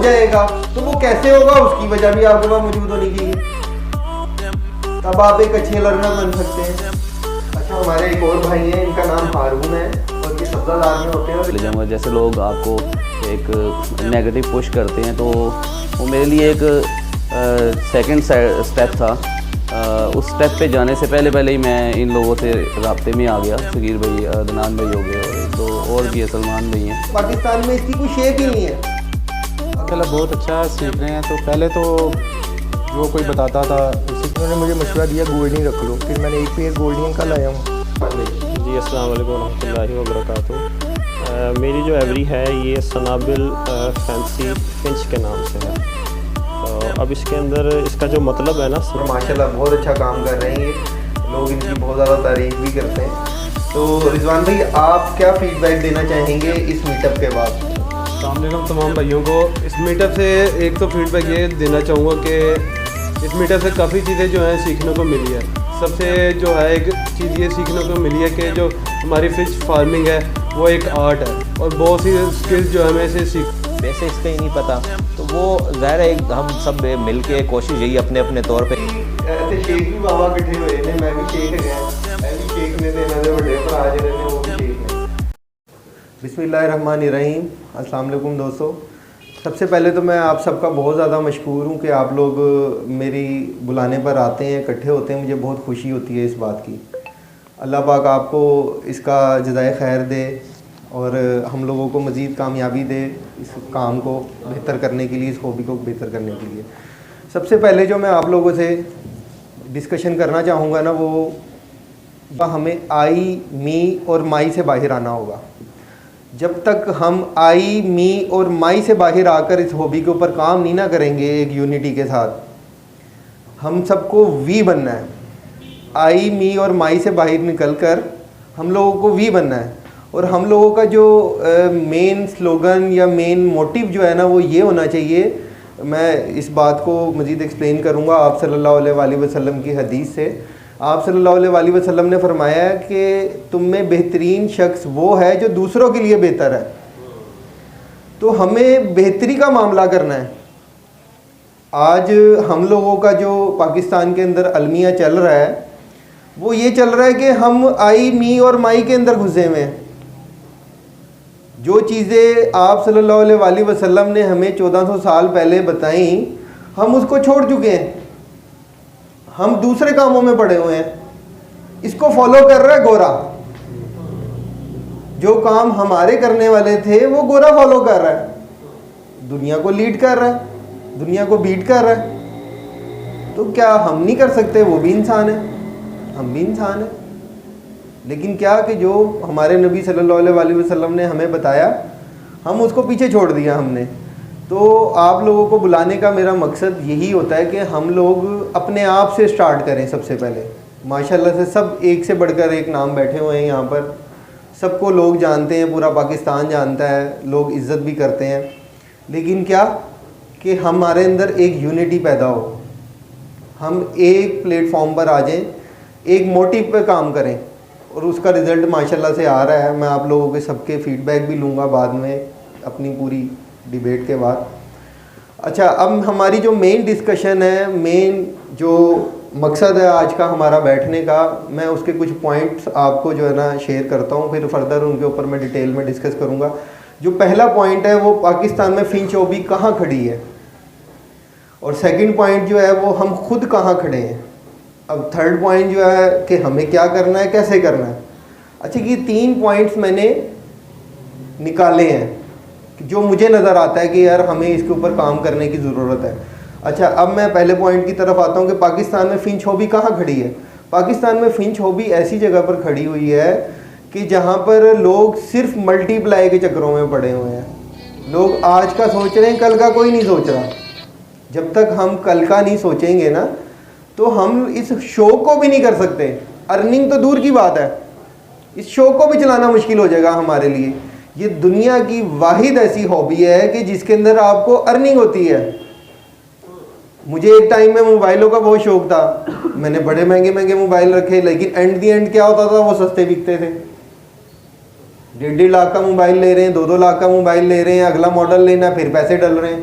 जाएगा, तो वो कैसे होगा उसकी वजह भी आपके पास मौजूद होनी चाहिए, तब आप एक अच्छे लर्नर बन सकते हैं। अच्छा, हमारे एक और भाई हैं, इनका नाम हारून है और ये सब्जादार में होते हैं। ले जाऊँगा, जैसे लोग आपको एक नेगेटिव पुश करते हैं, तो वो मेरे लिए एक सेकंड स्टेप था। उस स्टेप पे जाने से पहले ही मैं इन लोगों से राब्ते में आ गया। सगीर भाई, अदनान भाई हो गए, और एक दो और भी है, सलमान भाई हैं। पाकिस्तान में इसकी कोई शेप ही नहीं है। माशाल्लाह बहुत अच्छा सीख रहे हैं। तो पहले तो जो कोई बताता था उन्होंने मुझे मशवरा दिया गोल्डन रख लो, फिर मैंने एक पेयर गोल्डन का लाया हूँ। जी अस्सलाम वालेकुम रहमतुल्लाहि व बरकातुहू। मेरी जो एवरी है ये सनाबिल फैंसी फिंच के नाम से है। तो अब इसके अंदर इसका जो मतलब है ना, माशाल्लाह बहुत अच्छा काम कर रहे हैं ये, लोग इनकी बहुत ज़्यादा तारीफ भी करते हैं। तो रिजवान भाई, आप क्या फीडबैक देना चाहेंगे इस मीटअप के बाद? अस्सलाम तमाम भाइयों को इस मीटअप से एक तो फीडबैक ये देना चाहूँगा कि इस मीटअप से काफ़ी चीज़ें जो हैं सीखने को मिली है। सबसे जो है एक चीज़ ये सीखने को मिली है कि जो हमारी फिश फार्मिंग है वो एक आर्ट है, और बहुत सी स्किल्स जो हमें इसे सीख। वैसे इसका ही नहीं पता, तो वो ज़ाहिर है हम सब मिल के कोशिश यही अपने अपने तौर पे। ऐसे शेख भी बाबा इकट्ठे हुए ने, मैं भी शेख गया, मैं भी शेख ने देना दे बड़े पर आज रहने वो भी शेख ने। बिस्मिल्लाहिर्रहमानिर्रहीम। अस्सलाम वालेकुम दोस्तों, सबसे पहले तो मैं आप सबका बहुत ज़्यादा मशकूर हूँ कि आप लोग मेरी बुलाने पर आते हैं, इकट्ठे होते हैं। मुझे बहुत खुशी होती है इस बात की। अल्लाह पाक आपको इसका जज़ाए खैर दे और हम लोगों को मज़ीद कामयाबी दे इस काम को बेहतर करने के लिए, इस हॉबी को बेहतर करने के लिए। सबसे पहले जो मैं आप लोगों से डिस्कशन करना चाहूँगा ना, वो हमें आई, मी और माई से बाहर आना होगा। जब तक हम आई, मी और माई से बाहर आकर इस हॉबी के ऊपर काम नहीं ना करेंगे एक यूनिटी के साथ, हम सबको वी बनना है। आई, मी और माई से बाहर निकलकर हम लोगों को वी बनना है। और हम लोगों का जो मेन स्लोगन या मेन मोटिव जो है ना, वो ये होना चाहिए। मैं इस बात को मज़ीद एक्सप्लेन करूँगा आप सल्लल्लाहु अलैहि वसल्लम की हदीस से। आप सल्लल्लाहु अलैहि वसल्लम ने फरमाया कि तुम में बेहतरीन शख्स वो है जो दूसरों के लिए बेहतर है। तो हमें बेहतरी का मामला करना है। आज हम लोगों का जो पाकिस्तान के अंदर अलमिया चल रहा है, वो ये चल रहा है कि हम आई, मी और माई के अंदर घुसे हुए हैं। जो चीज़ें आप सल्लल्लाहु अलैहि वसल्लम ने हमें 1400 साल पहले बताई, हम उसको छोड़ चुके हैं। हम दूसरे कामों में पड़े हुए हैं। इसको फॉलो कर रहा है गोरा। जो काम हमारे करने वाले थे वो गोरा फॉलो कर रहा है, दुनिया को लीड कर रहा है, दुनिया को बीट कर रहा है। तो क्या हम नहीं कर सकते? वो भी इंसान है, हम भी इंसान हैं। लेकिन क्या कि जो हमारे नबी सल्लल्लाहु अलैहि वसल्लम ने हमें बताया, हम उसको पीछे छोड़ दिया हमने। तो आप लोगों को बुलाने का मेरा मकसद यही होता है कि हम लोग अपने आप से स्टार्ट करें। सबसे पहले माशाल्लाह से सब एक से बढ़कर एक नाम बैठे हुए हैं यहाँ पर, सबको लोग जानते हैं, पूरा पाकिस्तान जानता है, लोग इज़्ज़त भी करते हैं। लेकिन क्या कि हमारे अंदर एक यूनिटी पैदा हो, हम एक प्लेटफॉर्म पर आ जाएं, एक मोटिव पे काम करें, और उसका रिज़ल्ट माशाल्लाह से आ रहा है। मैं आप लोगों के सबके फीडबैक भी लूँगा बाद में अपनी पूरी डिबेट के बाद। अच्छा, अब हमारी जो मेन डिस्कशन है, मेन जो मकसद है आज का हमारा बैठने का, मैं उसके कुछ पॉइंट्स आपको जो है ना शेयर करता हूँ, फिर फर्दर उनके ऊपर मैं डिटेल में डिस्कस करूँगा। जो पहला पॉइंट है वो पाकिस्तान में फिंच हॉबी कहाँ खड़ी है, और सेकंड पॉइंट जो है वो हम खुद कहाँ खड़े हैं। अब थर्ड पॉइंट जो है कि हमें क्या करना है, कैसे करना है। अच्छा, ये 3 पॉइंट्स मैंने निकाले हैं जो मुझे नज़र आता है कि यार हमें इसके ऊपर काम करने की ज़रूरत है। अच्छा, अब मैं पहले पॉइंट की तरफ आता हूँ कि पाकिस्तान में फिंच हॉबी कहाँ खड़ी है। पाकिस्तान में फिंच हॉबी ऐसी जगह पर खड़ी हुई है कि जहाँ पर लोग सिर्फ मल्टीप्लाई के चक्करों में पड़े हुए हैं। लोग आज का सोच रहे हैं, कल का कोई नहीं सोच रहा। जब तक हम कल का नहीं सोचेंगे ना, तो हम इस शो को भी नहीं कर सकते। अर्निंग तो दूर की बात है, इस शो को भी चलाना मुश्किल हो जाएगा हमारे लिए। ये दुनिया की वाहिद ऐसी हॉबी है कि जिसके अंदर आपको अर्निंग होती है। मुझे एक टाइम में मोबाइलों का बहुत शौक था, मैंने बड़े महंगे महंगे मोबाइल रखे, लेकिन एंड दी एंड क्या होता था, वो सस्ते बिकते थे। 1.5 लाख का मोबाइल ले रहे हैं, 2-2 लाख का मोबाइल ले रहे हैं, अगला मॉडल लेना, फिर पैसे डल रहे हैं।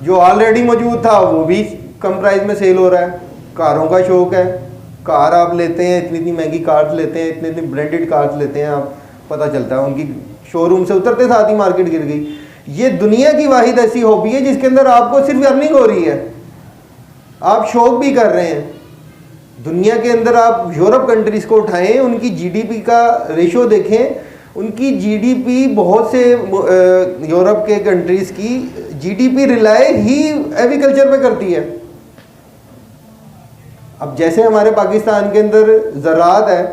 जो ऑलरेडी मौजूद था वो भी कम प्राइस में सेल हो रहा है। कारों का शौक है, कार आप लेते हैं, इतनी इतनी महंगी कार्स लेते हैं, इतने इतने ब्रांडेड कार्स लेते हैं, आप पता चलता है उनकी शोरूम से उतरते साथ ही मार्केट गिर गई। ये दुनिया की वाहिद ऐसी हॉबी है जिसके अंदर आपको सिर्फ अर्निंग हो रही है, आप शौक भी कर रहे हैं। दुनिया के अंदर आप यूरोप कंट्रीज़ को उठाएं, उनकी जीडीपी का रेशो देखें, उनकी जीडीपी बहुत से यूरोप के कंट्रीज़ की जीडीपी रिलाय ही एग्रीकल्चर पे करती है। अब जैसे हमारे पाकिस्तान के अंदर ज़राअत है,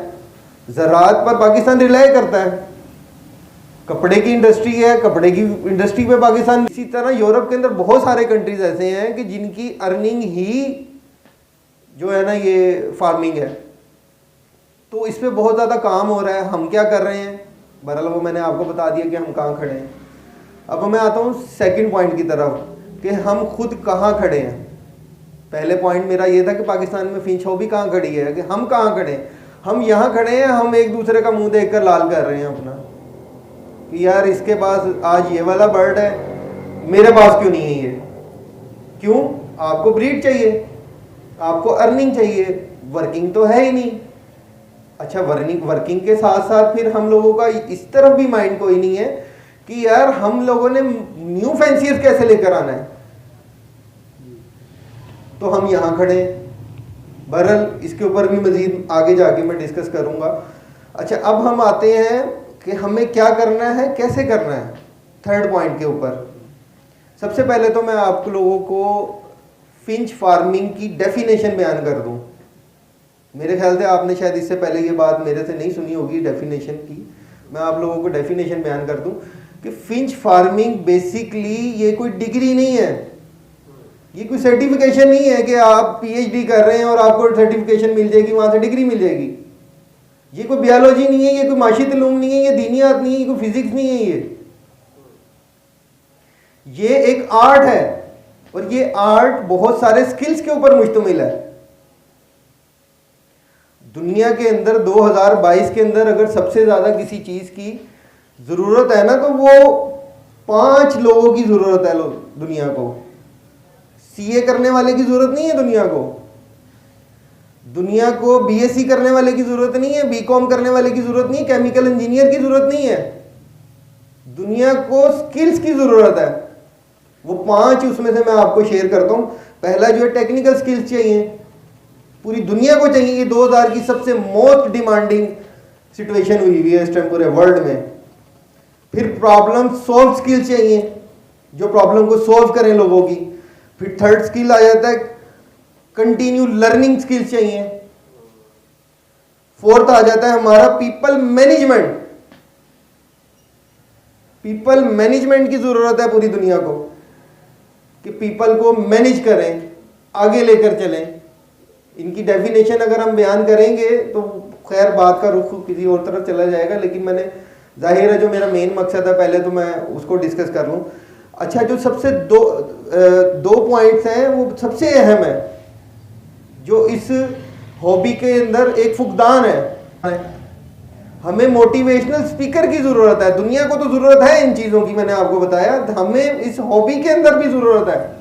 ज़राअत पर पाकिस्तान रिलाय करता है, कपड़े की इंडस्ट्री है, कपड़े की इंडस्ट्री पे पाकिस्तान। इसी तरह यूरोप के अंदर बहुत सारे कंट्रीज ऐसे हैं कि जिनकी अर्निंग ही जो है ना ये फार्मिंग है। तो इस पे बहुत ज़्यादा काम हो रहा है। हम क्या कर रहे हैं, बहरहाल वो मैंने आपको बता दिया कि हम कहाँ खड़े हैं। अब मैं आता हूँ सेकंड पॉइंट की तरफ कि हम खुद कहाँ खड़े हैं। पहले पॉइंट मेरा ये था कि पाकिस्तान में फिंच हॉबी कहाँ खड़ी है, कि हम कहाँ खड़े हैं। हम यहाँ खड़े हैं, हम एक दूसरे का मुंह देखकर लाल कर रहे हैं अपना कि यार इसके पास आज ये वाला बर्ड है, मेरे पास क्यों नहीं है ये। क्यों? आपको ब्रीड चाहिए, आपको अर्निंग चाहिए, वर्किंग तो है ही नहीं। अच्छा, वर्किंग के साथ साथ फिर हम लोगों का इस तरफ भी माइंड कोई नहीं है कि यार हम लोगों ने न्यू फैंसियर्स कैसे लेकर आना है। तो हम यहाँ खड़े हैं। बहरहाल इसके ऊपर भी मजीद आगे जाके मैं डिस्कस करूँगा। अच्छा, अब हम आते हैं कि हमें क्या करना है, कैसे करना है। थर्ड पॉइंट के ऊपर सबसे पहले तो मैं आप लोगों को फिंच फार्मिंग की डेफिनेशन बयान कर दूं। मेरे ख्याल से आपने शायद इससे पहले ये बात मेरे से नहीं सुनी होगी डेफिनेशन की। मैं आप लोगों को डेफिनेशन बयान कर दूं कि फिंच फार्मिंग बेसिकली ये कोई डिग्री नहीं है, ये कोई सर्टिफिकेशन नहीं है कि आप पीएचडी कर रहे हैं और आपको सर्टिफिकेशन मिल जाएगी, वहाँ से डिग्री मिल जाएगी। ये कोई बायोलॉजी नहीं है, ये कोई माशी तलूम नहीं है, ये दीनियात नहीं है, ये कोई फिजिक्स नहीं है। ये एक आर्ट है और ये आर्ट बहुत सारे स्किल्स के ऊपर मुश्तमिल है। दुनिया के अंदर 2022 के अंदर अगर सबसे ज्यादा किसी चीज की जरूरत है ना तो वो 5 लोगों की जरूरत है दुनिया को। सीए करने वाले की जरूरत नहीं है दुनिया को, दुनिया को बीएससी करने वाले की जरूरत नहीं है, बीकॉम करने वाले की जरूरत नहीं है, केमिकल इंजीनियर की जरूरत नहीं है। दुनिया को स्किल्स की जरूरत है। वो 5 उसमें से मैं आपको शेयर करता हूं। पहला जो है टेक्निकल स्किल्स चाहिए, पूरी दुनिया को चाहिए। ये 2000 की सबसे मोस्ट डिमांडिंग सिचुएशन हुई हुई है इस टाइम पूरे वर्ल्ड में। फिर प्रॉब्लम सॉल्व स्किल्स चाहिए, जो प्रॉब्लम को सॉल्व करें लोगों की। फिर थर्ड स्किल आ जाता है कंटिन्यू लर्निंग स्किल्स चाहिए। फोर्थ आ जाता है हमारा पीपल मैनेजमेंट। पीपल मैनेजमेंट की जरूरत है पूरी दुनिया को कि पीपल को मैनेज करें, आगे लेकर चलें। इनकी डेफिनेशन अगर हम बयान करेंगे तो खैर बात का रुख किसी और तरफ चला जाएगा, लेकिन मैंने जाहिर है जो मेरा मेन मकसद है पहले तो मैं उसको डिस्कस कर लूँ। अच्छा, जो सबसे दो पॉइंट्स हैं वो सबसे अहम है, जो इस हॉबी के अंदर एक फुकदान है। हमें मोटिवेशनल स्पीकर की ज़रूरत है। दुनिया को तो ज़रूरत है इन चीज़ों की, मैंने आपको बताया। हमें इस हॉबी के अंदर भी ज़रूरत है।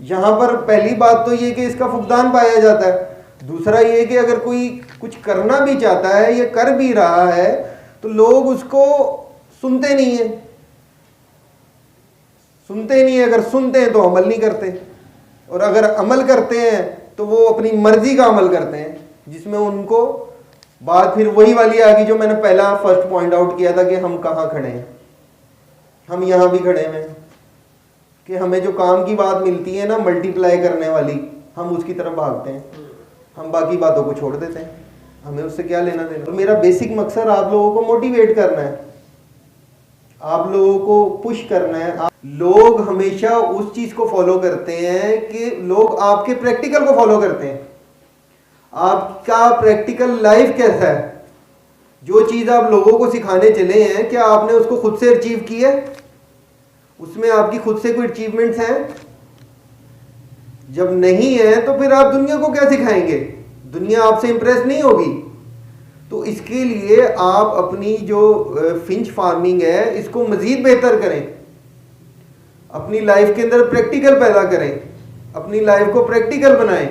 यहाँ पर पहली बात तो ये कि इसका फुकदान पाया जाता है। दूसरा ये कि अगर कोई कुछ करना भी चाहता है या कर भी रहा है तो लोग उसको सुनते नहीं है। अगर सुनते हैं तो अमल नहीं करते, और अगर अमल करते हैं तो वो अपनी मर्जी का अमल करते हैं, जिसमें उनको बात फिर वही वाली आ गई जो मैंने पहला फर्स्ट पॉइंट आउट किया था कि हम कहाँ खड़े हैं। हम यहाँ भी खड़े हैं कि हमें जो काम की बात मिलती है ना मल्टीप्लाई करने वाली, हम उसकी तरफ भागते हैं, हम बाकी बातों को छोड़ देते हैं। हमें उससे क्या लेना देना। तो मेरा बेसिक मकसद आप लोगों को मोटिवेट करना है, आप लोगों को पुश करना है। लोग हमेशा उस चीज को फॉलो करते हैं कि लोग आपके प्रैक्टिकल को फॉलो करते हैं। आपका प्रैक्टिकल लाइफ कैसा है, जो चीज आप लोगों को सिखाने चले हैं क्या आपने उसको खुद से अचीव की है? उसमें आपकी खुद से कोई अचीवमेंट्स हैं? जब नहीं है तो फिर आप दुनिया को क्या सिखाएंगे? दुनिया आपसे इंप्रेस नहीं होगी। तो इसके लिए आप अपनी जो फिंच फार्मिंग है इसको मजीद बेहतर करें। अपनी लाइफ के अंदर प्रैक्टिकल पैदा करें, अपनी लाइफ को प्रैक्टिकल बनाएं।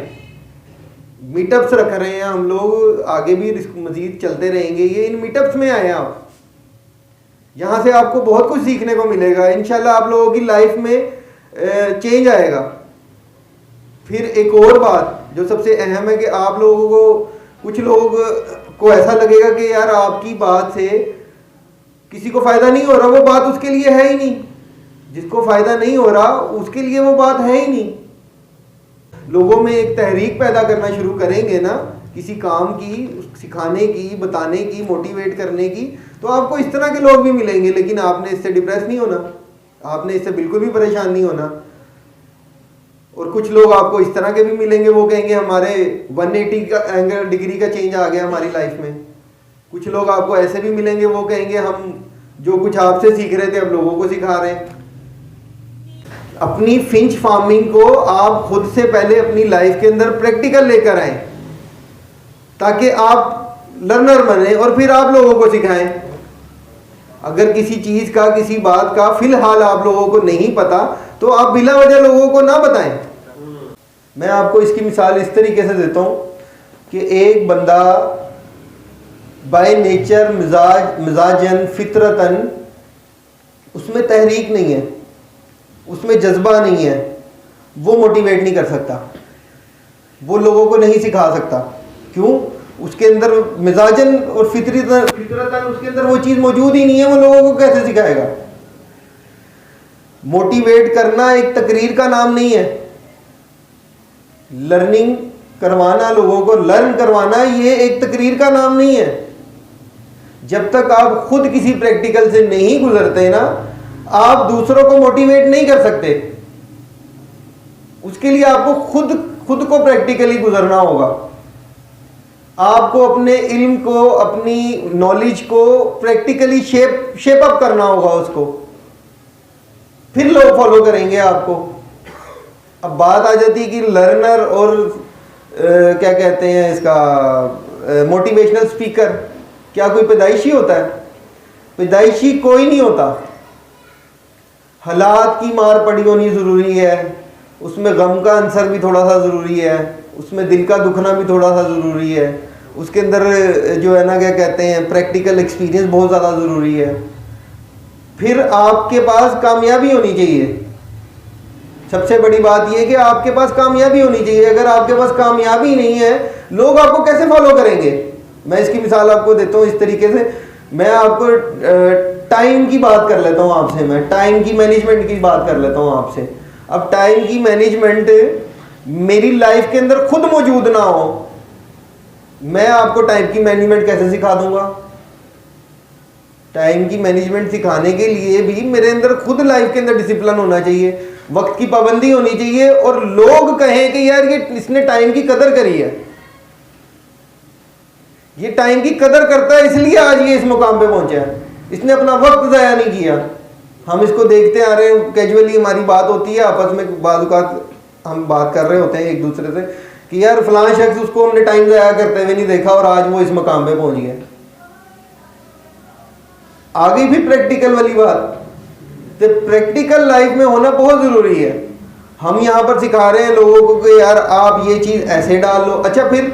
मीटअप्स रख रहे हैं हम लोग, आगे भी मजीद चलते रहेंगे। ये इन मीटअप्स में आए आप, यहाँ से आपको बहुत कुछ सीखने को मिलेगा। इंशाल्लाह आप लोगों की लाइफ में चेंज आएगा। फिर एक और बात जो सबसे अहम है कि आप लोगों को, कुछ लोग को ऐसा लगेगा कि यार आपकी बात से किसी को फ़ायदा नहीं हो रहा, वो बात उसके लिए है ही नहीं। जिसको फ़ायदा नहीं हो रहा उसके लिए वो बात है ही नहीं। लोगों में एक तहरीक पैदा करना शुरू करेंगे ना किसी काम की, सिखाने की, बताने की, मोटिवेट करने की, तो आपको इस तरह के लोग भी मिलेंगे। लेकिन आपने इससे डिप्रेस नहीं होना, आपने इससे बिल्कुल भी परेशान नहीं होना। और कुछ लोग आपको इस तरह के भी मिलेंगे, वो कहेंगे हमारे 180 का एंगल डिग्री का चेंज आ गया हमारी लाइफ में। कुछ लोग आपको ऐसे भी मिलेंगे, वो कहेंगे हम जो कुछ आपसे सीख रहे थे अब लोगों को सिखा रहे हैं। अपनी फिंच फार्मिंग को आप खुद से पहले अपनी लाइफ के अंदर प्रैक्टिकल लेकर आए, ताकि आप लर्नर बने और फिर आप लोगों को सिखाएं। अगर किसी चीज़ का, किसी बात का फिलहाल आप लोगों को नहीं पता, तो आप बिला वजह लोगों को ना बताएं। मैं आपको इसकी मिसाल इस तरीके से देता हूँ कि एक बंदा बाय नेचर, मिजाजन, फितरतन उसमें तहरीक नहीं है, उसमें जज्बा नहीं है, वो मोटिवेट नहीं कर सकता, वो लोगों को नहीं सिखा सकता। क्यों? उसके अंदर मिजाजन और फितरतन उसके अंदर वो चीज़ मौजूद ही नहीं है, वो लोगों को कैसे सिखाएगा? मोटिवेट करना एक तकरीर का नाम नहीं है। लर्निंग करवाना, लोगों को लर्न करवाना, ये एक तकरीर का नाम नहीं है। जब तक आप खुद किसी प्रैक्टिकल से नहीं गुजरते ना, आप दूसरों को मोटिवेट नहीं कर सकते। उसके लिए आपको खुद को प्रैक्टिकली गुजरना होगा। आपको अपने इल्म को, अपनी नॉलेज को प्रैक्टिकली शेप अप करना होगा उसको, फिर लोग फॉलो करेंगे आपको। अब बात आ जाती है कि लर्नर और क्या कहते हैं इसका, मोटिवेशनल स्पीकर, क्या कोई पैदाइशी होता है? पैदाइशी कोई नहीं होता। हालात की मार पड़ी होनी ज़रूरी है, उसमें गम का अंसर भी थोड़ा सा ज़रूरी है, उसमें दिल का दुखना भी थोड़ा सा ज़रूरी है, उसके अंदर जो है ना क्या कहते हैं प्रैक्टिकल एक्सपीरियंस बहुत ज़्यादा ज़रूरी है। फिर आपके पास कामयाबी होनी चाहिए। सबसे बड़ी बात यह कि आपके पास कामयाबी होनी चाहिए। अगर आपके पास कामयाबी नहीं है, लोग आपको कैसे फॉलो करेंगे? मैं इसकी मिसाल आपको देता हूँ इस तरीके से। मैं आपको टाइम की बात कर लेता हूँ आपसे, मैं टाइम की मैनेजमेंट की बात कर लेता हूँ आपसे। अब टाइम की मैनेजमेंट मेरी लाइफ के अंदर खुद मौजूद ना हो, मैं आपको टाइम की मैनेजमेंट कैसे सिखा दूंगा? टाइम की मैनेजमेंट सिखाने के लिए भी मेरे अंदर खुद लाइफ के अंदर डिसिप्लिन होना चाहिए, वक्त की पाबंदी होनी चाहिए, और लोग कहें कि यार ये इसने टाइम की कदर करी है, ये टाइम की कदर करता है इसलिए आज ये इस मुकाम पे पहुंचा है, इसने अपना वक्त ज़ाया नहीं किया। हम इसको देखते आ रहे हैं, कैजुअली हमारी बात होती है आपस में, बाद औक़ात हम बात कर रहे होते हैं एक दूसरे से कि यार फलां शख्स, उसको हमने टाइम ज़ाया करते हुए नहीं देखा और आज वो इस मुकाम पे पहुंच गया। आगे भी प्रैक्टिकल वाली बात, तो प्रैक्टिकल लाइफ में होना बहुत ज़रूरी है। हम यहाँ पर सिखा रहे हैं लोगों को कि यार आप ये चीज़ ऐसे डाल लो। अच्छा, फिर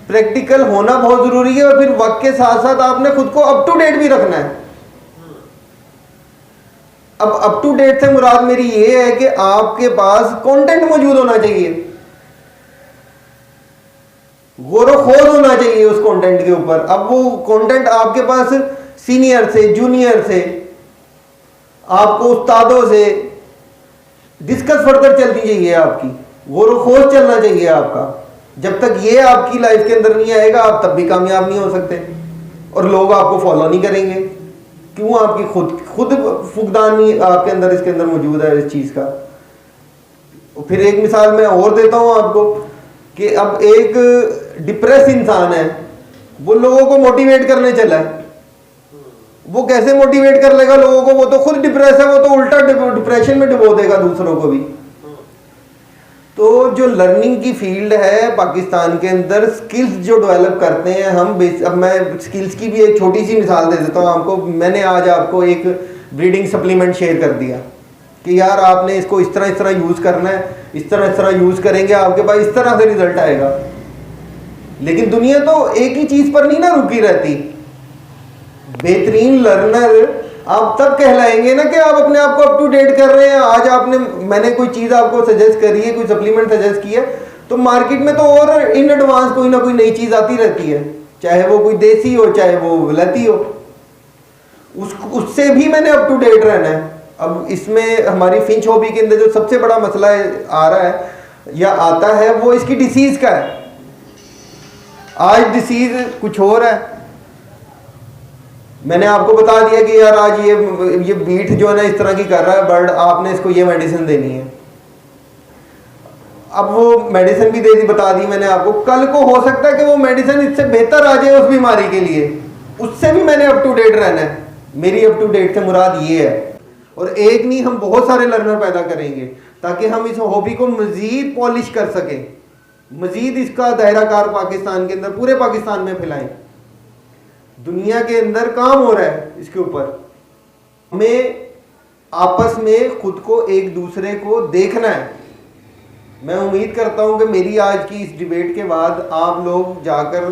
प्रैक्टिकल होना बहुत ज़रूरी है, और फिर वक्त के साथ साथ आपने खुद को अप टू डेट भी रखना है। अब अप टू डेट से मुराद मेरी ये है कि आपके पास कंटेंट मौजूद होना चाहिए, गौर-व-खोज होना चाहिए उस कंटेंट के ऊपर। अब वो कंटेंट आपके पास सीनियर से, जूनियर से, आपको उस्तादों से डिस्कस फर्दर चलनी चाहिए, आपकी गौर-व-खोज चलना चाहिए आपका। जब तक ये आपकी लाइफ के अंदर नहीं आएगा, आप तब भी कामयाब नहीं हो सकते, और लोग आपको फॉलो नहीं करेंगे। क्यों? आपकी खुद फुकदान नहीं आपके अंदर, इसके अंदर मौजूद है इस चीज़ का। फिर एक मिसाल मैं और देता हूँ आपको कि अब एक डिप्रेस इंसान है, वो लोगों को मोटिवेट करने चला है। वो कैसे मोटिवेट कर लेगा लोगों को? वो तो खुद डिप्रेस है, वो तो उल्टा डिप्रेशन में डुबो देगा दूसरों को भी। तो जो लर्निंग की फील्ड है पाकिस्तान के अंदर, स्किल्स जो डेवलप करते हैं हम, अब मैं स्किल्स की भी एक छोटी सी मिसाल दे देता हूँ आपको। मैंने आज आपको एक ब्रीडिंग सप्लीमेंट शेयर कर दिया, कि यार आपने इसको इस तरह यूज़ करना है, इस तरह यूज़ करेंगे आपके पास इस तरह से रिजल्ट आएगा। लेकिन दुनिया तो एक ही चीज़ पर नहीं ना रुकी रहती। बेहतरीन लर्नर आप तब कहलाएंगे ना कि आप अपने आप को अप टू डेट कर रहे हैं। आज मैंने कोई चीज़ आपको सजेस्ट करी है, कोई सप्लीमेंट सजेस्ट की है, तो मार्केट में तो और इन एडवांस कोई ना कोई नई चीज़ आती रहती है, चाहे वो कोई देसी हो चाहे वो गलती हो, उससे भी मैंने अप टू डेट रहना है। अब इसमें हमारी फिंच हॉबी के अंदर जो सबसे बड़ा मसला आ रहा है या आता है वो इसकी डिसीज़ का है। आज डिसीज़ कुछ और है। मैंने आपको बता दिया कि यार आज ये बीट जो है ना इस तरह की कर रहा है बर्ड, आपने इसको ये मेडिसिन देनी है। अब वो मेडिसिन भी दे दी, बता दी मैंने आपको। कल को हो सकता है कि वो मेडिसिन इससे बेहतर आ जाए उस बीमारी के लिए, उससे भी मैंने अप टू डेट रहना है। मेरी अप टू डेट से मुराद ये है। और एक नहीं, हम बहुत सारे लर्नर पैदा करेंगे ताकि हम इस हॉबी को मज़ीद पॉलिश कर सकें, मज़ीद इसका दायराकार पाकिस्तान के अंदर, पूरे पाकिस्तान में फैलाएं। दुनिया के अंदर काम हो रहा है इसके ऊपर। हमें आपस में खुद को एक दूसरे को देखना है। मैं उम्मीद करता हूं कि मेरी आज की इस डिबेट के बाद आप लोग जाकर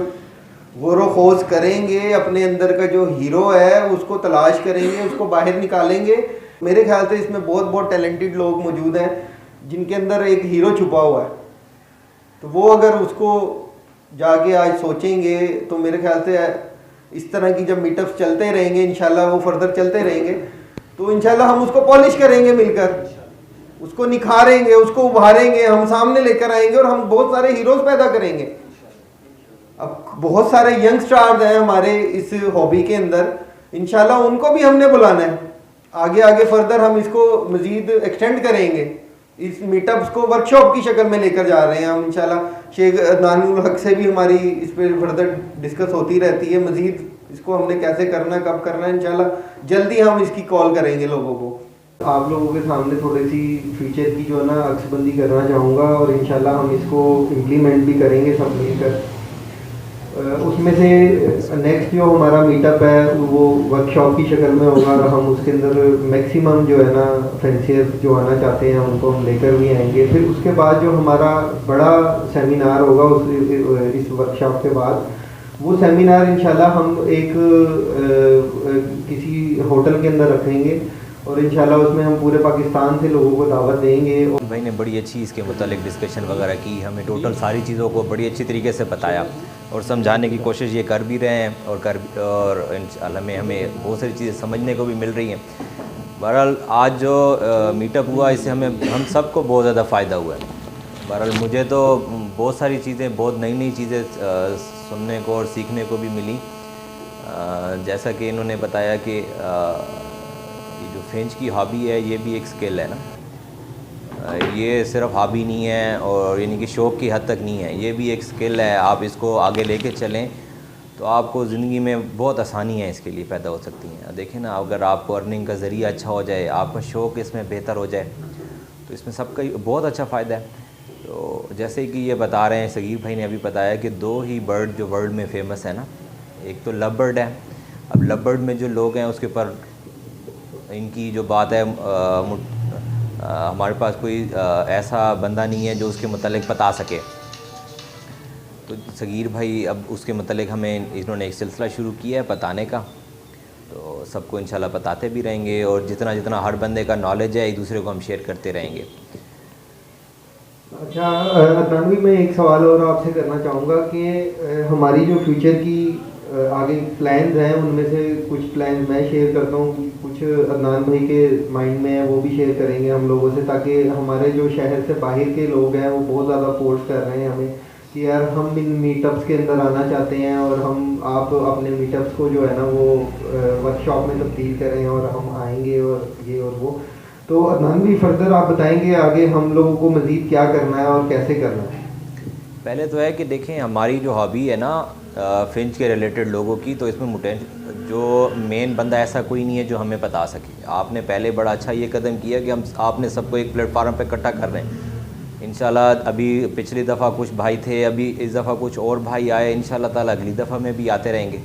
गौर खोज करेंगे, अपने अंदर का जो हीरो है उसको तलाश करेंगे, उसको बाहर निकालेंगे। मेरे ख्याल से इसमें बहुत टैलेंटेड लोग मौजूद हैं जिनके अंदर एक हीरो छुपा हुआ है। तो वो अगर उसको जाके आज सोचेंगे तो मेरे ख्याल से इस तरह की जब मीटअप्स चलते रहेंगे, इंशाल्लाह वो फर्दर चलते रहेंगे, तो इंशाल्लाह हम उसको पॉलिश करेंगे मिलकर, उसको निखारेंगे, उसको उभारेंगे, हम सामने लेकर आएंगे और हम बहुत सारे हीरोज पैदा करेंगे। अब बहुत सारे यंग स्टार्स हैं हमारे इस हॉबी के अंदर, इंशाल्लाह उनको भी हमने बुलाना है। आगे फर्दर हम इसको मज़ीद एक्सटेंड करेंगे। इस मीटअप्स को वर्कशॉप की शक्ल में लेकर जा रहे हैं हम इंशाल्लाह। शेख अदनानुल हक से भी हमारी इस पर फर्दर डिस्कस होती रहती है। मज़ीद इसको हमने कैसे करना, कब करना है, इंशाल्लाह जल्दी हम इसकी कॉल करेंगे लोगों को। आप लोगों के सामने थोड़ी सी फीचर की जो है ना अक्सबंदी करना चाहूँगा और इंशाल्लाह हम इसको इम्प्लीमेंट भी करेंगे सब मिलकर। उसमें से नेक्स्ट जो हमारा मीटअप है वो वर्कशॉप की शक्ल में होगा और हम उसके अंदर मैक्सिमम जो है ना फैंसियर्स जो आना चाहते हैं उनको हम लेकर भी आएंगे। फिर उसके बाद जो हमारा बड़ा सेमिनार होगा इस वर्कशॉप के बाद, वो सेमिनार इंशाल्लाह हम एक किसी होटल के अंदर रखेंगे और इंशाल्लाह उसमें हम पूरे पाकिस्तान से लोगों को दावत देंगे। भाई ने बड़ी अच्छी इसके मुतालिक डिस्कशन वगैरह की, हमें टोटल सारी चीज़ों को बड़ी अच्छी तरीके से बताया और समझाने की कोशिश ये कर भी रहे हैं और इंशाल्लाह हमें बहुत सारी चीज़ें समझने को भी मिल रही हैं। बहरहाल आज जो मीटअप हुआ इससे हम सबको बहुत ज़्यादा फ़ायदा हुआ है। बहरहाल मुझे तो बहुत सारी चीज़ें, बहुत नई चीज़ें सुनने को और सीखने को भी मिली। जैसा कि इन्होंने बताया कि ये जो फिंच की हॉबी है ये भी एक स्किल है ना, ये सिर्फ हॉबी नहीं है और यानी कि शौक़ की हद तक नहीं है, ये भी एक स्किल है। आप इसको आगे लेके चलें तो आपको ज़िंदगी में बहुत आसानी है इसके लिए पैदा हो सकती हैं। देखें ना, अगर आपको अर्निंग का ज़रिया अच्छा हो जाए, आपका शौक़ इसमें बेहतर हो जाए तो इसमें सबका बहुत अच्छा फ़ायदा है। तो जैसे कि ये बता रहे हैं सगीर भाई ने अभी बताया कि 2 ही बर्ड जो वर्ल्ड में फ़ेमस है ना, एक तो लव बर्ड है। अब लव बर्ड में जो लोग हैं उसके ऊपर इनकी जो बात है हमारे पास कोई ऐसा बंदा नहीं है जो उसके मतलब बता सके। तो सगीर भाई अब उसके मतलब हमें इन्होंने एक सिलसिला शुरू किया है बताने का, तो सबको इंशाल्लाह बताते भी रहेंगे और जितना जितना हर बंदे का नॉलेज है एक दूसरे को हम शेयर करते रहेंगे। अच्छा अदनान, मैं एक सवाल और आपसे करना चाहूँगा कि हमारी जो फ्यूचर की आगे प्लान्स हैं उनमें से कुछ प्लान मैं शेयर करता हूँ, कुछ अदनान भाई के माइंड में है वो भी शेयर करेंगे हम लोगों से, ताकि हमारे जो शहर से बाहर के लोग हैं वो बहुत ज़्यादा फोर्स कर रहे हैं हमें कि यार हम इन मीटअप्स के अंदर आना चाहते हैं और आप अपने मीटअप्स को जो है ना वो वर्कशॉप में तब्दील करें और हम आएंगे और ये और वो। तो अदनान भी फर्दर आप बताएंगे आगे हम लोगों को मज़ीद क्या करना है और कैसे करना है। पहले तो है कि देखें हमारी जो हॉबी है ना फिंच के रिलेटेड लोगों की, तो इसमें जो मेन बंदा ऐसा कोई नहीं है जो हमें बता सके। आपने पहले बड़ा अच्छा ये कदम किया कि आपने सबको एक प्लेटफार्म पे इकट्ठा कर रहे हैं। इंशाल्लाह अभी पिछली दफ़ा कुछ भाई थे, अभी इस दफ़ा कुछ और भाई आए, इंशाल्लाह ताला अगली दफ़ा में भी आते रहेंगे।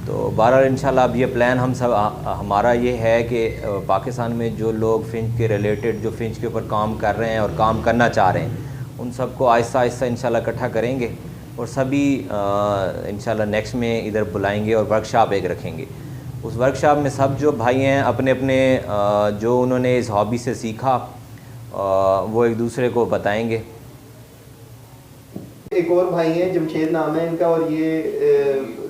तो बहरहाल इंशाल्लाह अब ये प्लान हम सब हमारा ये है कि पाकिस्तान में जो लोग फिंच के रिलेटेड जो फिंच के ऊपर काम कर रहे हैं और काम करना चाह रहे हैं उन सबको आहिस्ता आहिस्ता इंशाल्लाह इकट्ठा करेंगे और सभी इंशाल्लाह नेक्स्ट में इधर बुलाएंगे और वर्कशॉप एक रखेंगे। उस वर्कशॉप में सब जो भाई हैं अपने अपने जो उन्होंने इस हॉबी से सीखा वो एक दूसरे को बताएंगे। एक और भाई हैं, जमशेद नाम है इनका, और ये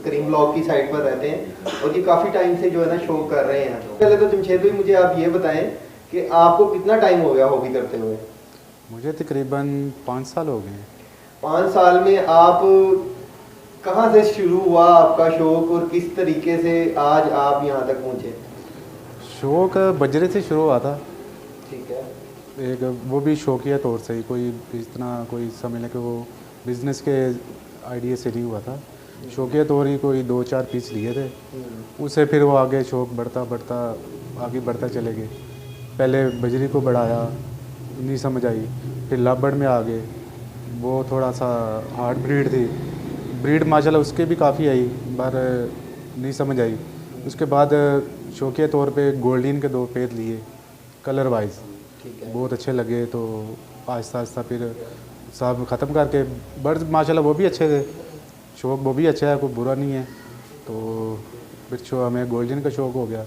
करीम ब्लॉक की साइड पर रहते हैं और ये काफ़ी टाइम से जो है ना शो कर रहे हैं। पहले तो जमशेद भाई मुझे आप ये बताएं कि आपको कितना टाइम हो गया हॉबी करते हुए? मुझे तकरीबन 5 साल हो गए हैं। 5 साल में आप कहाँ से शुरू हुआ आपका शौक और किस तरीके से आज आप यहाँ तक पहुँचे? शौक बजरे से शुरू हुआ था, ठीक है। एक वो भी शौकिया तौर से ही, कोई इतना कोई समझ लें कि वो बिज़नेस के आइडिया से नहीं हुआ था। शौकिया तौर ही कोई 2-4 पीस लिए थे, उससे फिर वो आगे शौक बढ़ता बढ़ता आगे बढ़ता चले गए। पहले बजरी को बढ़ाया, नहीं समझ आई, फिर लाबड़ में आ गए, वो थोड़ा सा हार्ड ब्रीड थी, ब्रीड माशाल्लाह उसके भी काफ़ी आई पर नहीं समझ आई। उसके बाद शौकिया तौर पे गोल्डन के 2 पेड़ लिए कलर वाइज, बहुत अच्छे लगे, तो आहिस्ता आहिस्ता फिर सब ख़त्म करके बर्ड्स माशाल्लाह वो भी अच्छे थे, शौक़ वो भी अच्छा है, कोई बुरा नहीं है। तो फिर हमें गोल्डन का शौक़ हो गया,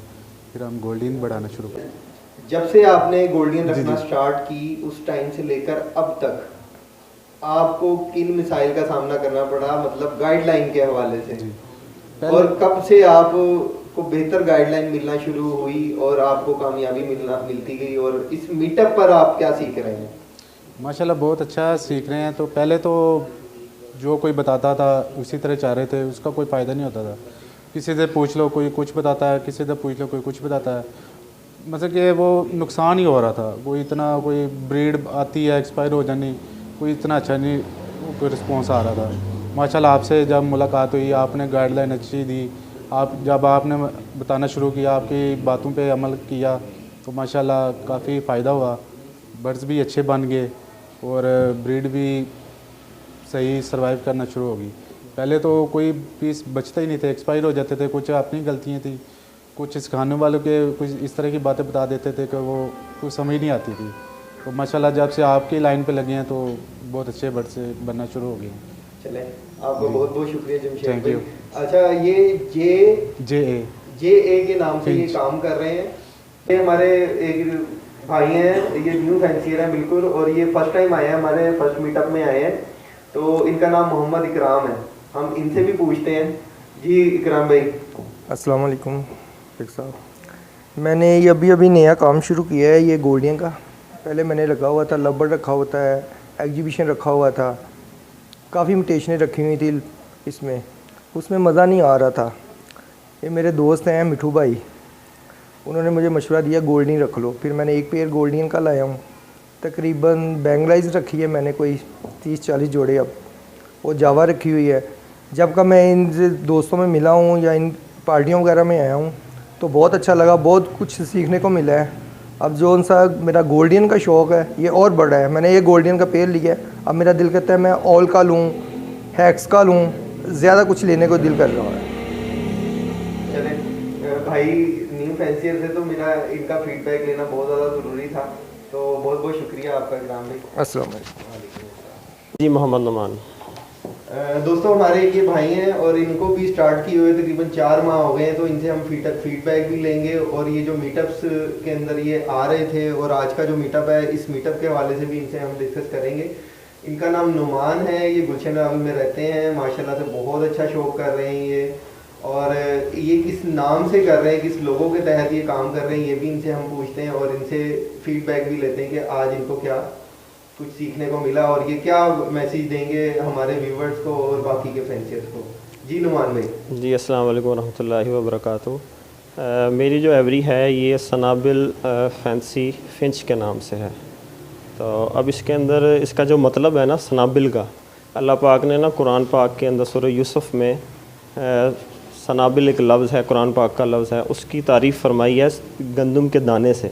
फिर हम गोल्डन बढ़ाना शुरू किया। जब से आपने गोल्डन रखना स्टार्ट की उस टाइम से लेकर अब तक आपको किन मिसाइल का सामना करना पड़ा, मतलब गाइडलाइन के हवाले से, और कब से आपको बेहतर गाइडलाइन मिलना शुरू हुई और आपको कामयाबी मिलती गई, और इस मीटअप पर आप क्या सीख रहे हैं? माशाल्लाह बहुत अच्छा सीख रहे हैं। तो पहले तो जो कोई बताता था उसी तरह चाह रहे थे, उसका कोई फ़ायदा नहीं होता था। किसी से पूछ लो कोई कुछ बताता है, किसी से पूछ लो कोई कुछ बताता है, मतलब कि वो नुकसान ही हो रहा था। कोई इतना कोई ब्रीड आती है एक्सपायर हो जानी, कोई इतना अच्छा नहीं कोई रिस्पॉन्स आ रहा था। माशाल्लाह आपसे जब मुलाकात हुई, आपने गाइडलाइन अच्छी दी, जब आपने बताना शुरू किया, आपकी बातों पे अमल किया, तो माशाल्लाह काफ़ी फ़ायदा हुआ। बर्ड्स भी अच्छे बन गए और ब्रीड भी सही सरवाइव करना शुरू होगी। पहले तो कोई पीस बचता ही नहीं थे, एक्सपायर हो जाते थे। कुछ अपनी गलतियाँ थी, कुछ सिखाने वालों के कुछ इस तरह की बातें बता देते थे कि वो कुछ समझ नहीं आती थी। तो माशाल्लाह जब से आपकी लाइन पे लगे हैं तो बहुत अच्छे बर्ड से बनना शुरू हो गए। चले, आपका बहुत बहुत शुक्रिया जमशेद थैंक यू। अच्छा, ये जे के नाम से ये काम कर रहे हैं। ये हमारे एक भाई हैं, ये न्यू फैंसियर हैं बिल्कुल, और ये फर्स्ट टाइम आए हैं, हमारे फर्स्ट मीटअप में आए हैं। तो इनका नाम मोहम्मद इकराम है, हम इनसे भी पूछते हैं। जी इकराम भाई, अस्सलाम वालेकुम शेख साहब। मैंने ये अभी नया काम शुरू किया है, ये गोल्डियन का। पहले मैंने रखा हुआ था, लब्बड़ रखा होता है, एग्जीबिशन रखा हुआ था, काफ़ी इमिटेशनें रखी हुई थी इसमें, उसमें मज़ा नहीं आ रहा था। ये मेरे दोस्त हैं मिठू भाई, उन्होंने मुझे मशवरा दिया गोल्डन रख लो। फिर मैंने एक पेयर गोल्डन का लाया हूँ, तकरीबन बैंगलाइज रखी है मैंने कोई 30-40 जोड़े अब, वो जावा रखी हुई है। जब का मैं इन दोस्तों में मिला हूँ या इन पार्टियों वगैरह में आया हूँ तो बहुत अच्छा लगा, बहुत कुछ सीखने को मिला है। अब जो उनसा मेरा गोल्डन का शौक़ है ये और बड़ा है। मैंने ये गोल्डन का पेयर लिया है, अब मेरा दिल करता है मैं ऑल का लूँ, हैक्स का लूँ, ज़्यादा कुछ लेने को दिल कर रहा है। चले भाई, न्यू फैंसियर से तो मेरा इनका फीडबैक लेना बहुत ज़्यादा ज़रूरी था, तो बहुत बहुत शुक्रिया आपका इकराम भाई। अस्सलाम वालेकुम। जी मोहम्मद नुमान। दोस्तों हमारे ये भाई हैं और इनको भी स्टार्ट किए हुए तकरीबन 4 माह हो गए हैं, तो इनसे हम फीडबैक भी लेंगे और ये जो मीटअप्स के अंदर ये आ रहे थे और आज का जो मीटअप है, इस मीटअप के हवाले से भी इनसे हम डिस्कस करेंगे। इनका नाम नुमान है, ये गुलशन रावी में रहते हैं, माशाल्लाह से बहुत अच्छा शौक कर रहे हैं ये, और ये किस नाम से कर रहे हैं, किस लोगों के तहत ये काम कर रहे हैं, ये भी इनसे हम पूछते हैं और इनसे फीडबैक भी लेते हैं कि आज इनको क्या कुछ सीखने को मिला और ये क्या मैसेज देंगे हमारे व्यूवर्स को और बाकी के फैंसियर्स को। जी नुमान भाई। जी अस्सलाम वालेकुम रहमतुल्लाहि व बरकातुहू। मेरी जो एवरी है ये सनाबिल फैंसी फिंच के नाम से है। तो अब इसके अंदर इसका जो मतलब है ना सनाबिल का, अल्लाह पाक ने ना कुरान पाक के अंदर सूरह यूसुफ में सनाबिल एक लफ्ज़ है, कुरान पाक का लफ्ज़ है, उसकी तारीफ़ फरमाई है गंदम के दाने से।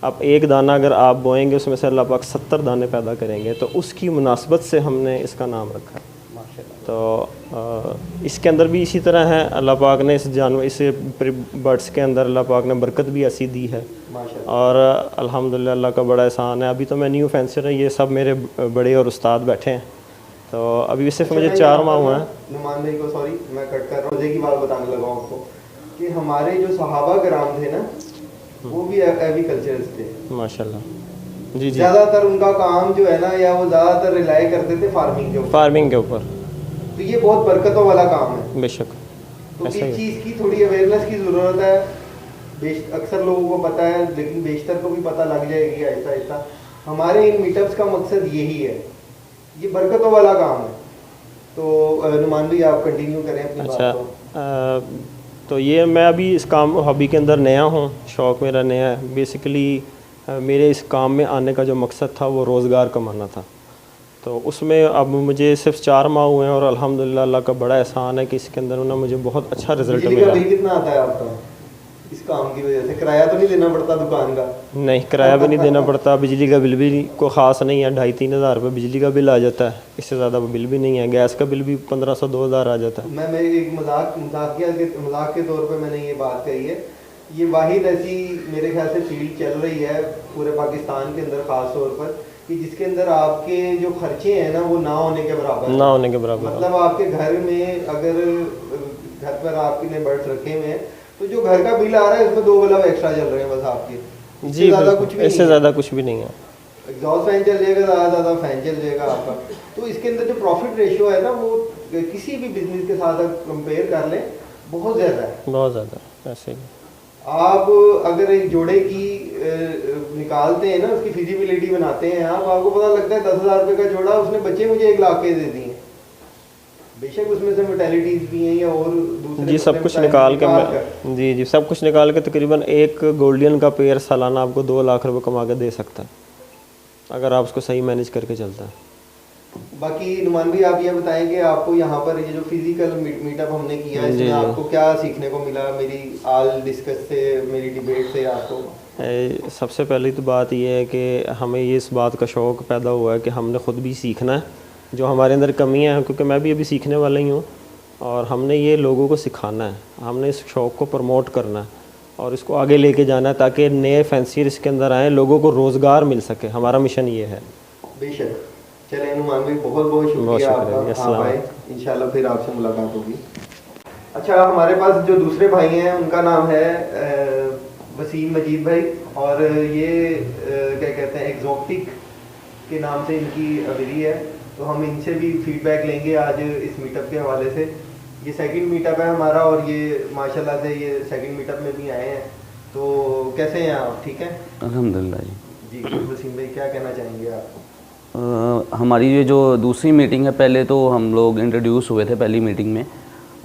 अब एक दाना अगर आप बोएंगे उसमें से अल्लाह पाक 70 दाने पैदा करेंगे, तो उसकी मुनासबत से हमने इसका नाम रखा है। तो इसके अंदर भी इसी तरह है। अल्लाह पाक ने इस जानवर इस बर्ड्स के अंदर अल्लाह पाक ने बरकत भी ऐसी दी है और अल्हम्दुलिल्लाह अल्लाह का बड़ा एहसान है। अभी तो मैं न्यू फेंसर है, ये सब मेरे बड़े और उस्ताद बैठे हैं। तो अभी सिर्फ मुझे 4 माह हुए हैं। नुमान भाई को सॉरी मैं कट कर रहा हूँ, मजे की बात बताने लगा आपको कि हमारे जो सहाबा कराम थे ना वो भी एग्रीकल्चरस थे माशाल्लाह। जी जी, ज्यादातर उनका काम जो है ना, या वो ज्यादातर रिलाई करते थे फार्मिंग के ऊपर। फार्मिंग के ऊपर तो ये बहुत बरकतों वाला काम है। बेशक तो इस ऐसा ही है। चीज़ की थोड़ी अवेयरनेस की ज़रूरत है। अक्सर लोगों को पता है लेकिन बेशतर को भी पता लग जाएगी आहिस्ता आहिस्ता। हमारे इन मीटअप्स का मकसद यही है, ये बरकतों वाला काम है। तो नुमान भाई आप कंटिन्यू करें अपनी अच्छा, बात को। तो ये मैं अभी इस काम हॉबी के अंदर नया हूँ, शौक़ मेरा नया है। बेसिकली मेरे इस काम में आने का जो मकसद था वो रोज़गार कमाना था। तो उसमें अब मुझे सिर्फ 4 माह हुए हैं और अल्हम्दुलिल्लाह अल्लाह का बड़ा एहसान है कि इसके अंदर उन्होंने मुझे बहुत अच्छा रिजल्ट बिजली का मिला। बिल कितना आता है आपका इस काम की वजह से? किराया तो नहीं देना पड़ता दुकान का? नहीं, किराया भी नहीं देना पड़ता, बिजली का बिल भी को ख़ास नहीं है। 2,500-3 हज़ार रुपये बिजली का बिल आ जाता है, इससे ज़्यादा बिल भी नहीं है। गैस का बिल भी 1500-2000 आ जाता है। मैं एक मजाक के तौर पे मैंने ये बात कही है। ये वाहिद ऐसी मेरे ख्याल से फील्ड चल रही है पूरे पाकिस्तान के अंदर ख़ास तौर पर कि जिसके अंदर आपके जो खर्चे हैं ना वो ना होने के बराबर, ना होने के बराबर। मतलब आपके घर में अगर घर पर आपने बर्ड्स रखे हुए हैं तो जो घर का बिल आ रहा है उसमें 2 बल्ब एक्स्ट्रा चल रहे हैं बस आपके। जी, ज़्यादा कुछ भी इससे ज़्यादा कुछ भी नहीं है। एग्जॉस्ट फैन चल जाएगा, ज़्यादा फैन चल जाएगा आपका। तो इसके अंदर जो प्रॉफिट रेशियो है ना वो किसी भी बिजनेस के साथ अगर कंपेयर कर लें बहुत ज़्यादा है, बहुत ज़्यादा। ऐसे ही आप अगर एक जोड़े की निकालते हैं ना, उसकी फिजिबिलिटी बनाते हैं आप, आपको पता लगता है 10,000 रुपये का जोड़ा उसने बच्चे मुझे 1 लाख के दे दिए। बेशक उसमें से मोर्टेलिटीज भी हैं या और दूसरे जी, सब कुछ निकाल के मैं जी सब कुछ निकाल के तकरीबन एक गोल्डन का पेयर सालाना आपको 2 लाख रुपए कमा के दे सकता है अगर आप उसको सही मैनेज करके चलता है। बाकी नुमान भाई आप ये बताएं कि आपको यहाँ पर ये जो फिजिकल मीटअप हमने किया है इसमें आपको क्या सीखने को मिला? मेरी आल डिस्कस से, मेरी डिबेट से आपको सबसे पहली तो बात यह है कि हमें ये इस बात का शौक़ पैदा हुआ है कि हमने ख़ुद भी सीखना है जो हमारे अंदर कमियां हैं, क्योंकि मैं भी अभी सीखने वाला ही हूँ और हमने ये लोगों को सिखाना है, हमने इस शौक़ को प्रमोट करना है और इसको आगे लेके जाना है ताकि नए फैंसियर इसके अंदर आएँ, लोगों को रोज़गार मिल सके। हमारा मिशन ये है। बेशक। चलें नुमान भाई बहुत बहुत शुक्रिया आपका। हाँ भाई, इंशाल्लाह फिर आपसे मुलाकात होगी। अच्छा, हमारे पास जो दूसरे भाई हैं उनका नाम है वसीम मजीद भाई और ये क्या कहते हैं एक्जोटिक के नाम से इनकी अवेरी है। तो हम इनसे भी फीडबैक लेंगे आज इस मीटअप के हवाले से। ये सेकंड मीटअप है हमारा और ये माशाल्लाह से ये सेकंड मीटअप में भी आए हैं। तो कैसे हैं आप? ठीक है अल्हम्दुलिल्लाह जी। जी वसीम भाई क्या कहना चाहेंगे आप? हमारी ये जो दूसरी मीटिंग है, पहले तो हम लोग इंट्रोड्यूस हुए थे पहली मीटिंग में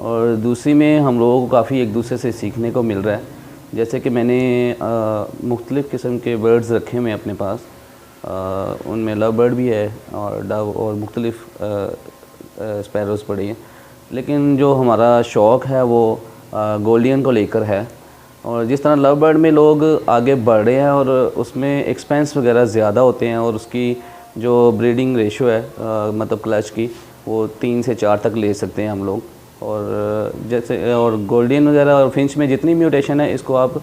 और दूसरी में हम लोगों को काफ़ी एक दूसरे से सीखने को मिल रहा है। जैसे कि मैंने मुख्तलिफ़ किस्म के बर्ड्स रखे हुए अपने पास, उनमें लव बर्ड भी है और डव और मुख्तलिफ़ स्पैरोज़ पड़ी हैं, लेकिन जो हमारा शौक़ है वो गोल्डियन को लेकर है। और जिस तरह लव बर्ड में लोग आगे बढ़ रहे हैं और उसमें एक्सपेंस वगैरह ज़्यादा होते हैं और उसकी जो ब्रीडिंग रेशियो है मतलब क्लच की वो 3 से 4 तक ले सकते हैं हम लोग। और जैसे और गोल्डियन वगैरह और फिंच में जितनी म्यूटेशन है इसको आप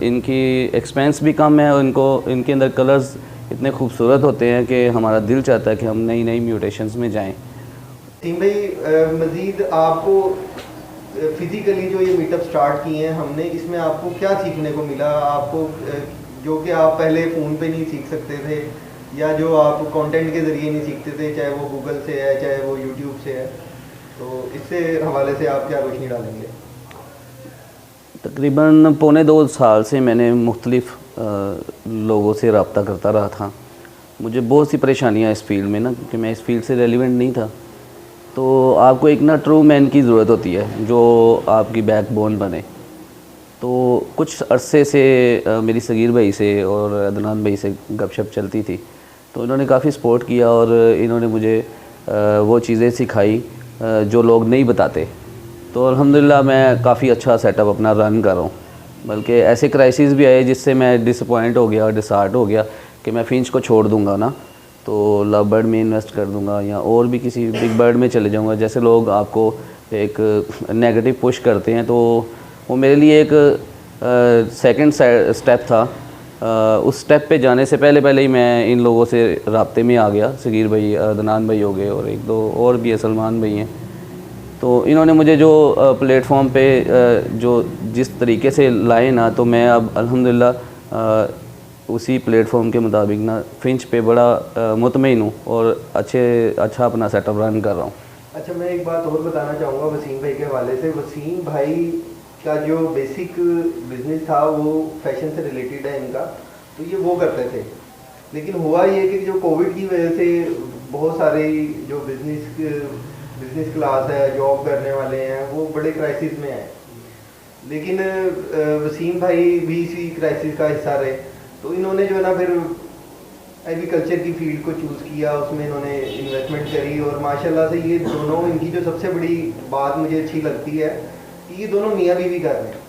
इनकी एक्सपेंस भी कम है और इनके अंदर कलर्स इतने खूबसूरत होते हैं कि हमारा दिल चाहता है कि हम नई नई म्यूटेशंस में जाएं। टीम भाई मज़ीद आपको फिज़िकली जो ये मीटअप स्टार्ट किए हैं हमने, इसमें आपको क्या सीखने को मिला? आपको जो कि आप पहले फ़ोन पे नहीं सीख सकते थे या जो आप कंटेंट के ज़रिए नहीं सीखते थे, चाहे वो गूगल से है चाहे वो यूट्यूब से है, तो इससे हवाले से आप क्या रोशनी डालेंगे? तकरीबन 1.25 साल से मैंने मुख्तलिफ़ लोगों से रब्ता करता रहा था। मुझे बहुत सी परेशानियाँ इस फील्ड में ना, क्योंकि मैं इस फील्ड से रेलिवेंट नहीं था। तो आपको एक ना ट्रू मैन की ज़रूरत होती है जो आपकी बैकबोन बने। तो कुछ अरसे से मेरी सगीर भाई से और अदनान भाई से गपशप चलती थी, तो इन्होंने काफ़ी सपोर्ट किया और इन्होंने मुझे वो चीज़ें सिखाई जो लोग नहीं बताते। तो अल्हम्दुलिल्लाह मैं काफ़ी अच्छा सेटअप अपना रन कर रहा हूँ। बल्कि ऐसे क्राइसिस भी आए जिससे मैं डिसअपॉइंट हो गया और डिसहार्ट हो गया कि मैं फिंच को छोड़ दूँगा ना, तो लव बर्ड में इन्वेस्ट कर दूंगा या और भी किसी बिग बर्ड में चले जाऊंगा। जैसे लोग आपको एक नेगेटिव पुश करते हैं तो वो मेरे लिए एक सेकंड स्टेप था। उस स्टेप पे जाने से पहले ही मैं इन लोगों से राब्ते में आ गया। सगीर भाई, अदनान भाई हो गए और एक दो और भी है, सलमान भाई हैं। तो इन्होंने मुझे जो प्लेटफॉर्म पे जो जिस तरीके से लाए ना, तो मैं अब अल्हम्दुलिल्लाह उसी प्लेटफॉर्म के मुताबिक ना फिंच पे बड़ा मुतमईन हूँ और अच्छा अपना सेटअप रन कर रहा हूँ। अच्छा, मैं एक बात और बताना चाहूँगा वसीम भाई के हवाले से। वसीम भाई का जो बेसिक बिजनेस था वो फैशन से रिलेटेड है इनका, तो ये वो करते थे। लेकिन हुआ ये कि जो कोविड की वजह से बहुत सारे जो बिजनेस क्लास है, जॉब करने वाले हैं, वो बड़े क्राइसिस में आए। लेकिन वसीम भाई भी इसी क्राइसिस का हिस्सा रहे, तो इन्होंने जो है ना फिर एग्रीकल्चर की फील्ड को चूज़ किया, उसमें इन्होंने इन्वेस्टमेंट करी और माशाल्लाह से ये दोनों, इनकी जो सबसे बड़ी बात मुझे अच्छी लगती है कि ये दोनों मियाँ बीवी कर रहे हैं।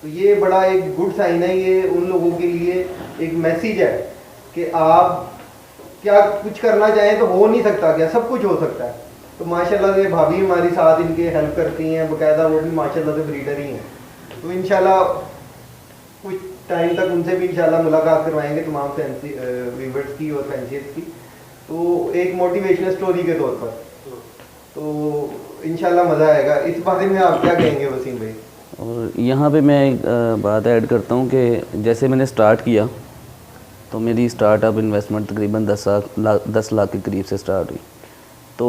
तो ये बड़ा एक गुड साइन है, ये उन लोगों के लिए एक मैसेज है कि आप क्या कुछ करना चाहें तो हो नहीं सकता क्या, सब कुछ हो सकता है। तो माशाल्लाह से भाभी हमारी साथ इनके हेल्प करती हैं बाकायदा, वो भी माशाल्लाह से ब्रीडर ही हैं। तो इंशाल्लाह कुछ टाइम तक उनसे भी इंशाल्लाह मुलाकात करवाएंगे तमाम फैंसी व्यूवर्स की और फैंसीज की, तो एक मोटिवेशनल स्टोरी के तौर पर। तो इंशाल्लाह मज़ा आएगा। इस बारे में आप क्या कहेंगे वसीम भाई? और यहाँ पे मैं एक बात ऐड करता हूँ कि जैसे मैंने स्टार्ट किया तो मेरी स्टार्टअप इन्वेस्टमेंट तकरीबन 10 लाख के करीब से स्टार्ट हुई। तो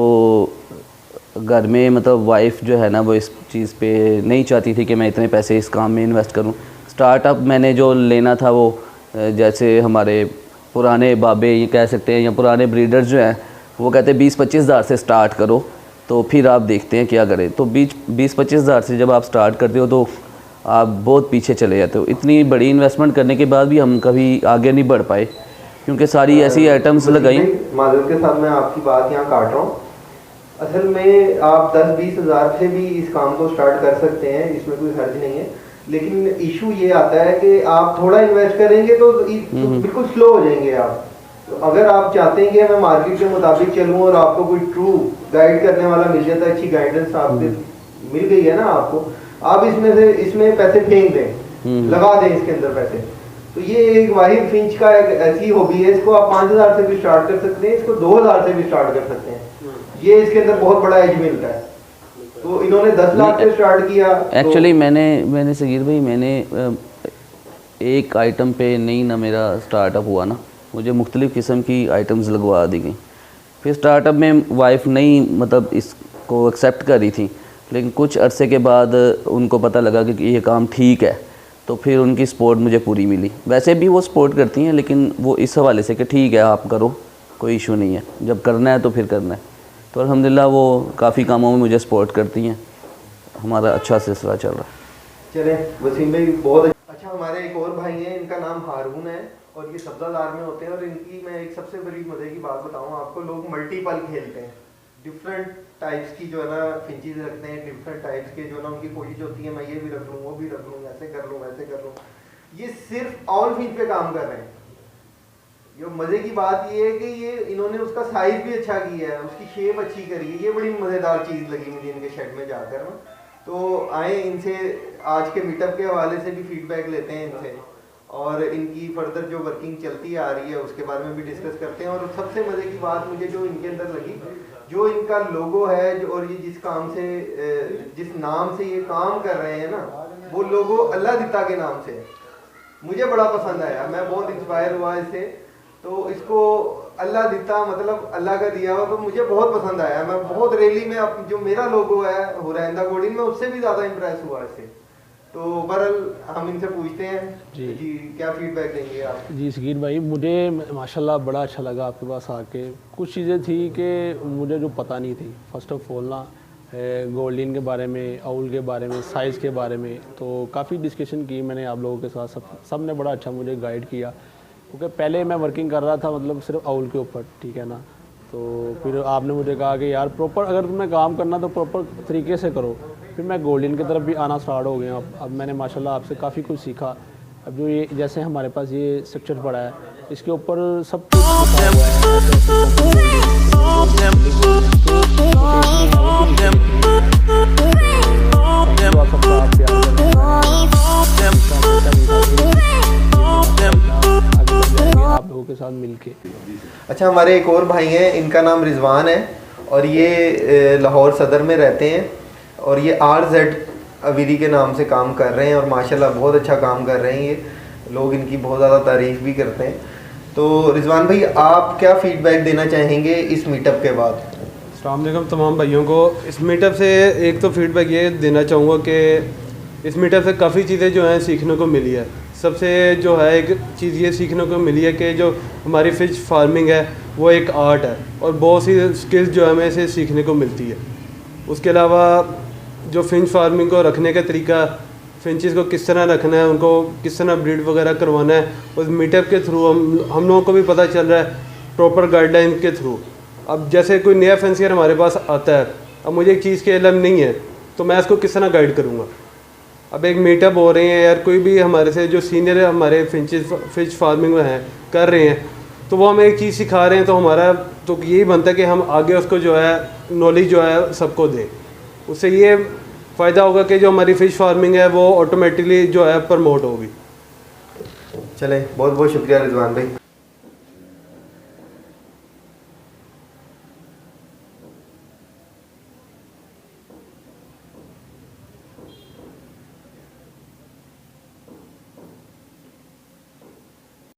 घर में मतलब वाइफ जो है ना, वो इस चीज़ पे नहीं चाहती थी कि मैं इतने पैसे इस काम में इन्वेस्ट करूँ। स्टार्टअप मैंने जो लेना था वो जैसे हमारे पुराने बाबे ये कह सकते हैं या पुराने ब्रीडर्स जो हैं वो कहते हैं 20-25 हज़ार से स्टार्ट करो, तो फिर आप देखते हैं क्या करें। तो 20-25 हज़ार से जब आप स्टार्ट करते हो तो आप बहुत पीछे चले जाते हो। इतनी बड़ी इन्वेस्टमेंट करने के बाद भी हम कभी आगे नहीं बढ़ पाए क्योंकि सारी ऐसी आइटम्स लगाई। माजूर के साथ मैं आपकी बात यहाँ काट रहा हूँ। असल में आप 10-20 हज़ार से भी इस काम को स्टार्ट कर सकते हैं, इसमें कोई हर्ज नहीं है। लेकिन इशू ये आता है कि आप थोड़ा इन्वेस्ट करेंगे तो बिल्कुल स्लो हो जाएंगे आप। तो अगर आप चाहते हैं कि मैं मार्केट के मुताबिक चलूँ और आपको कोई ट्रू गाइड करने वाला मिल जाता है, अच्छी गाइडेंस आपसे मिल गई है ना आपको, आप इसमें पैसे फेंक दें, लगा दें इसके अंदर पैसे। तो ये एक वाहिद फिंच का एक ऐसी हॉबी है, इसको आप 5 हज़ार से भी स्टार्ट कर सकते हैं, इसको 2 हज़ार से भी स्टार्ट कर सकते हैं। ये इसके अंदर बहुत बड़ा एज मिलता है। तो इन्होंने 10 लाख से स्टार्ट किया। एक्चुअली मैंने सगीर भाई मैंने एक आइटम पे नहीं ना मेरा स्टार्टअप हुआ ना, मुझे मुख्तलिफ़ किस्म की आइटम्स लगवा दी गई। फिर स्टार्टअप में वाइफ नहीं मतलब इसको एक्सेप्ट करी थी, लेकिन कुछ अरसे के बाद उनको पता लगा कि ये काम ठीक है, तो फिर उनकी सपोर्ट मुझे पूरी मिली। वैसे भी वो सपोर्ट करती हैं, लेकिन वो इस हवाले से कि ठीक है आप करो, कोई इशू नहीं है, जब करना है तो फिर करना है। तो अल्हम्दुलिल्लाह वो काफ़ी कामों में मुझे सपोर्ट करती हैं, हमारा अच्छा सिलसिला चल रहा है। चले वसीम भाई बहुत अच्छा। हमारे एक और भाई हैं, इनका नाम हारून है और ये सब्ज़ादार में होते हैं। और इनकी मैं एक सबसे बड़ी मज़े की बात बताऊँ आपको, लोग मल्टीपल खेलते हैं, डिफरेंट टाइप्स की जो है ना फिंचीज रखते हैं, डिफरेंट टाइप्स के जो है ना उनकी कोशिश होती है मैं ये भी रख लूँ, वो भी रख लूँ, ऐसे कर लूँ, वैसे कर लूँ। ये सिर्फ ऑल फिंच पे काम कर रहे हैं। जो मज़े की बात ये है कि ये इन्होंने उसका साइज़ भी अच्छा किया है, उसकी शेप अच्छी करी है। ये बड़ी मज़ेदार चीज़ लगी मुझे इनके शेड में जाकर ना। तो आए इनसे आज के मीटअप के हवाले से भी फीडबैक लेते हैं इनसे, और इनकी फर्दर जो वर्किंग चलती आ रही है उसके बारे में भी डिस्कस करते हैं। और सबसे मज़े की बात मुझे जो इनके अंदर लगी, जो इनका लोगो है और ये जिस नाम से ये काम कर रहे हैं ना, वो लोगो अल्लाह दिता के नाम से मुझे बड़ा पसंद आया। मैं बहुत इंस्पायर हुआ इससे। तो इसको अल्लाह दिता मतलब अल्लाह का दिया हुआ, तो मुझे बहुत पसंद आया। मैं बहुत रेली में जो मेरा लोगो है हुरैंदा गोल्डन में उससे भी ज़्यादा इम्प्रेस हुआ इससे। तो बहरहाल हम इनसे पूछते हैं जी क्या फीडबैक देंगे आप? जी सगीर भाई, मुझे माशाल्लाह बड़ा अच्छा लगा आपके पास आके। कुछ चीज़ें थी कि मुझे जो पता नहीं थी, फर्स्ट ऑफ ऑल ना गोल्डन के बारे में, आउल के बारे में, साइज़ के बारे में, तो काफ़ी डिस्कशन की मैंने आप लोगों के साथ। सब ने बड़ा अच्छा मुझे गाइड किया, क्योंकि पहले मैं वर्किंग कर रहा था मतलब सिर्फ आउल के ऊपर, ठीक है ना। तो फिर आपने मुझे कहा कि यार प्रॉपर अगर तुम्हें काम करना तो प्रॉपर तरीके से करो। फिर मैं गोल्डन की तरफ भी आना स्टार्ट हो गया। अब मैंने माशाल्लाह आपसे काफ़ी कुछ सीखा। अब जो ये जैसे हमारे पास ये स्ट्रक्चर पड़ा है, इसके ऊपर सब कुछ लिखा हुआ है। आप लोगों के साथ मिलके। अच्छा, हमारे एक और भाई हैं, इनका नाम रिजवान है और ये लाहौर सदर में रहते हैं और ये RZ अवीरी के नाम से काम कर रहे हैं और माशाल्लाह बहुत अच्छा काम कर रहे हैं। ये लोग इनकी बहुत ज़्यादा तारीफ़ भी करते हैं। तो रिजवान भाई, आप क्या फ़ीडबैक देना चाहेंगे इस मीटअप के बाद? अस्सलाम वालेकुम तमाम भाइयों को। इस मीटअप से एक तो फीडबैक ये देना चाहूँगा कि इस मीटअप से काफ़ी चीज़ें जो हैं सीखने को मिली है। सबसे जो है एक चीज़ ये सीखने को मिली है कि जो हमारी फ़िश फार्मिंग है वो एक आर्ट है और बहुत सी स्किल्स जो है हमें इसे सीखने को मिलती है। उसके अलावा जो फिंच फार्मिंग को रखने का तरीका, फिंचेस को किस तरह रखना है, उनको किस तरह ब्रीड वगैरह करवाना है, उस मीटअप के थ्रू हम लोगों को भी पता चल रहा है, प्रॉपर गाइडलाइन के थ्रू। अब जैसे कोई नया फेंसियर हमारे पास आता है, अब मुझे एक चीज़ के इल्म नहीं है तो मैं इसको किस तरह गाइड करूँगा। अब एक मीटअप हो रहे हैं यार, कोई भी हमारे से जो सीनियर हमारे फिश फार्मिंग में हैं कर रहे हैं, तो वो हमें एक चीज़ सिखा रहे हैं, तो हमारा तो यही बनता है कि हम आगे उसको जो है नॉलेज जो है सबको दें। उससे ये फ़ायदा होगा कि जो हमारी फ़िश फार्मिंग है वो ऑटोमेटिकली जो है प्रमोट होगी। चलें, बहुत बहुत शुक्रिया रिजवान भाई।